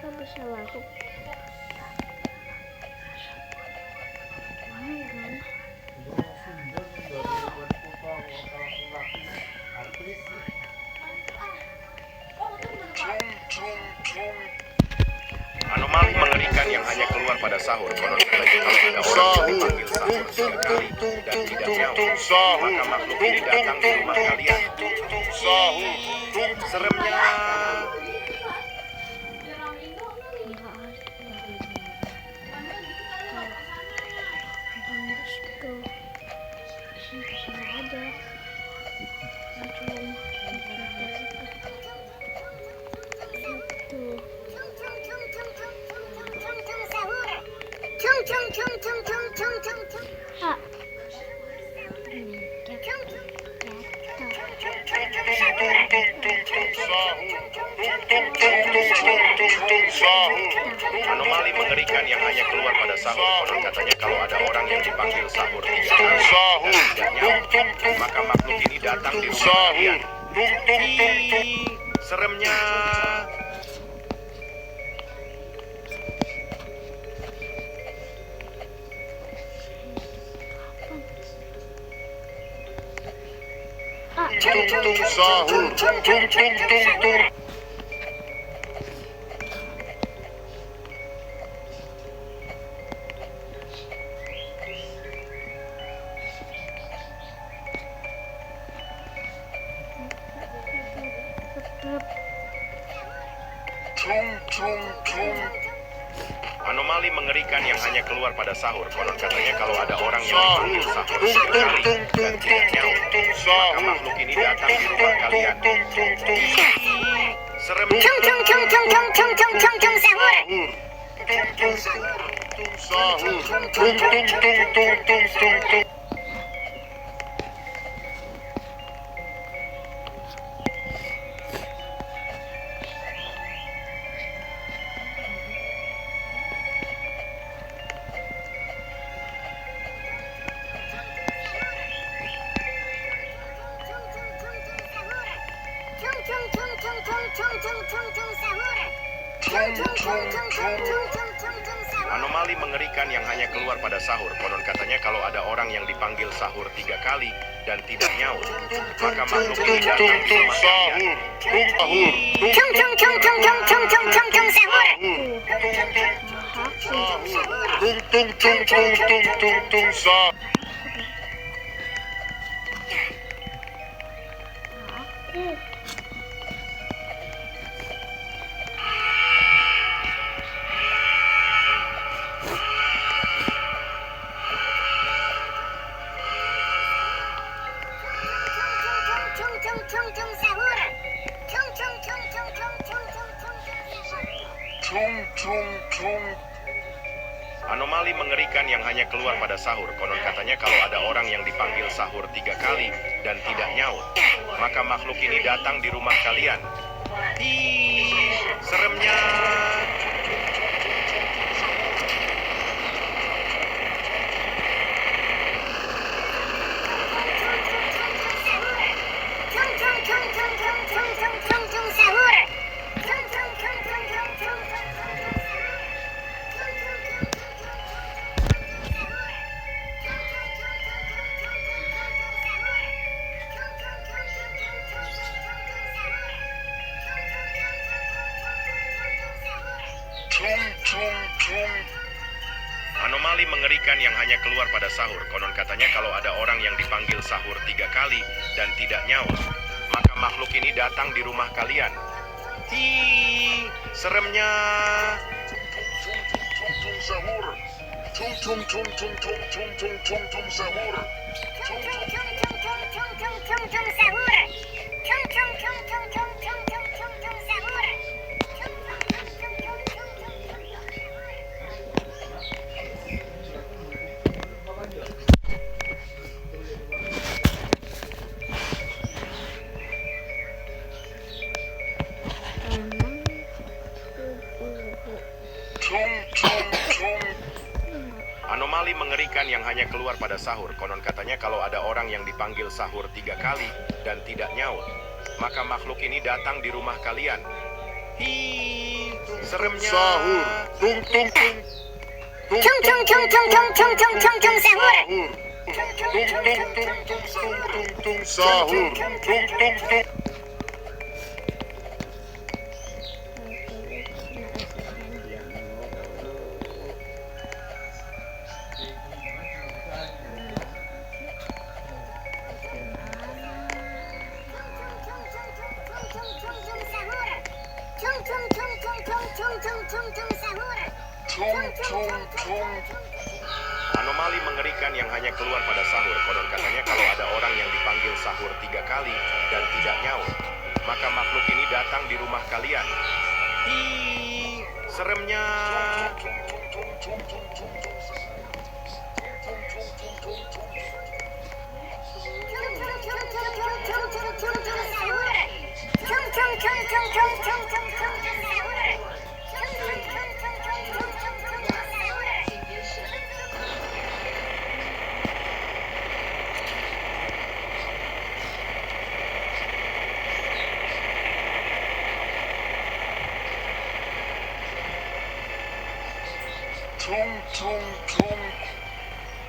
Kok bisa masuk? Anomali mengerikan yang hanya keluar pada sahur. Konon katanya kalau ada orang yang dipanggil sahur sekali dan tidak nyaut, maka makhluk ini datang di rumah kalian. Seremnya. Anomali mengerikan yang hanya keluar pada sahur. Konon katanya kalau ada orang yang dipanggil sahur 3 kali dan tidak nyaut, maka makhluk ini datang di rumah kalian. Seremnya. Anomali mengerikan yang hanya keluar pada sahur. Konon katanya kalau ada orang yang dipanggil sahur 3 kali dan tidak nyaut, maka makhluk ini datang di rumah kalian. Seremnya. Anomali mengerikan yang hanya keluar pada sahur. Konon katanya kalau ada orang yang dipanggil sahur 3 kali dan tidak nyaut, maka makhluk ini datang di rumah kalian. Anomali mengerikan yang hanya keluar pada sahur. Konon katanya kalau ada orang yang dipanggil sahur 3 kali dan tidak nyaut, maka makhluk ini datang di rumah kalian. Seremnya. Anomali mengerikan yang hanya keluar pada sahur. Konon katanya kalau ada orang yang dipanggil sahur 3 kali dan tidak nyaut, maka makhluk ini datang di rumah kalian. Seremnya. Anomali mengerikan yang hanya keluar pada sahur. Konon katanya kalau ada orang yang dipanggil sahur 3 kali dan tidak nyaut, maka makhluk ini datang di rumah kalian. Hi, seremnya. Sahur. Tung tung tung. Tung tung tung tung tung tung tung tung tung sahur. Tung tung tung tung tung sahur. Tung tung tung. Anomali mengerikan yang hanya keluar pada sahur. Konon katanya kalau ada orang yang dipanggil sahur 3 kali dan tidak nyaut, maka makhluk ini datang di rumah kalian. Hi, seremnya.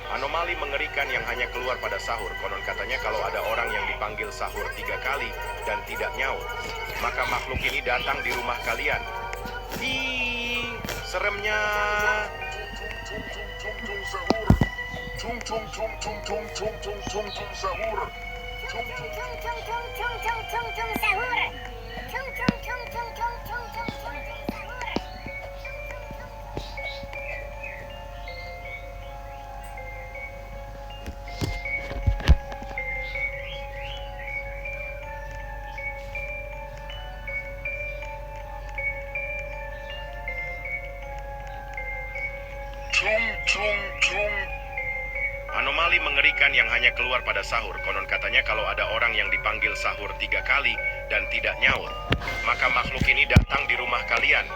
Anomali mengerikan yang hanya keluar pada sahur. Konon katanya kalau ada orang yang dipanggil sahur 3 kali dan tidak nyaut, maka makhluk ini datang di rumah kalian. Hi, seremnya. Anomali mengerikan yang hanya keluar pada sahur. Konon katanya kalau ada orang yang dipanggil sahur 3 kali dan tidak nyaut, maka makhluk ini datang di rumah kalian.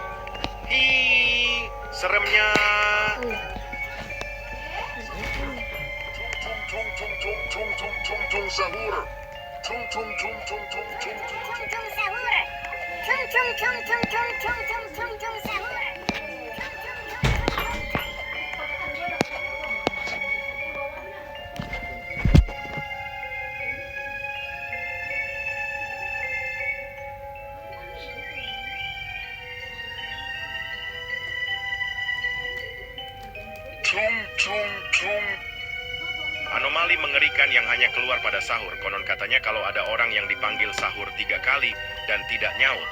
Hi, seremnya. Anomali mengerikan yang hanya keluar pada sahur. Konon katanya kalau ada orang yang dipanggil sahur 3 kali dan tidak nyaut,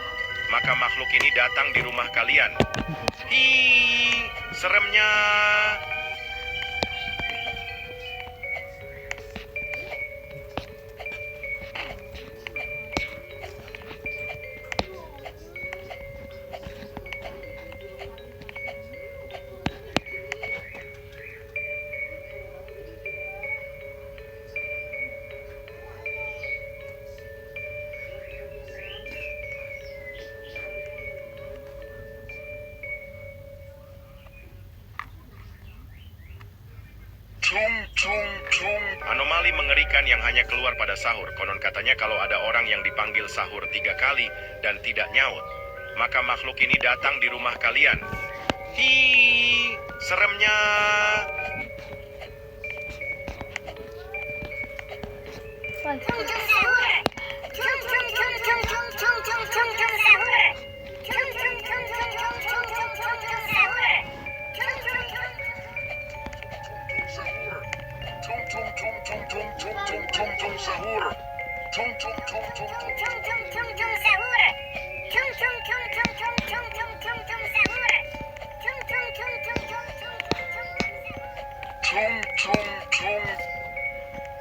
maka makhluk ini datang di rumah kalian. Hi, seremnya. Anomali mengerikan yang hanya keluar pada sahur. Konon katanya kalau ada orang yang dipanggil sahur 3 kali dan tidak nyaut, maka makhluk ini datang di rumah kalian. Hi, seremnya.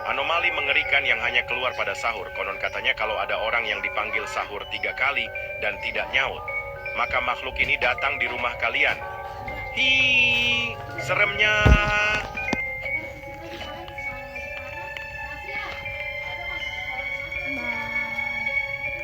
Anomali mengerikan yang hanya keluar pada sahur. Konon katanya kalau ada orang yang dipanggil sahur 3 kali dan tidak nyaut, maka makhluk ini datang di rumah kalian. Hi, seremnya.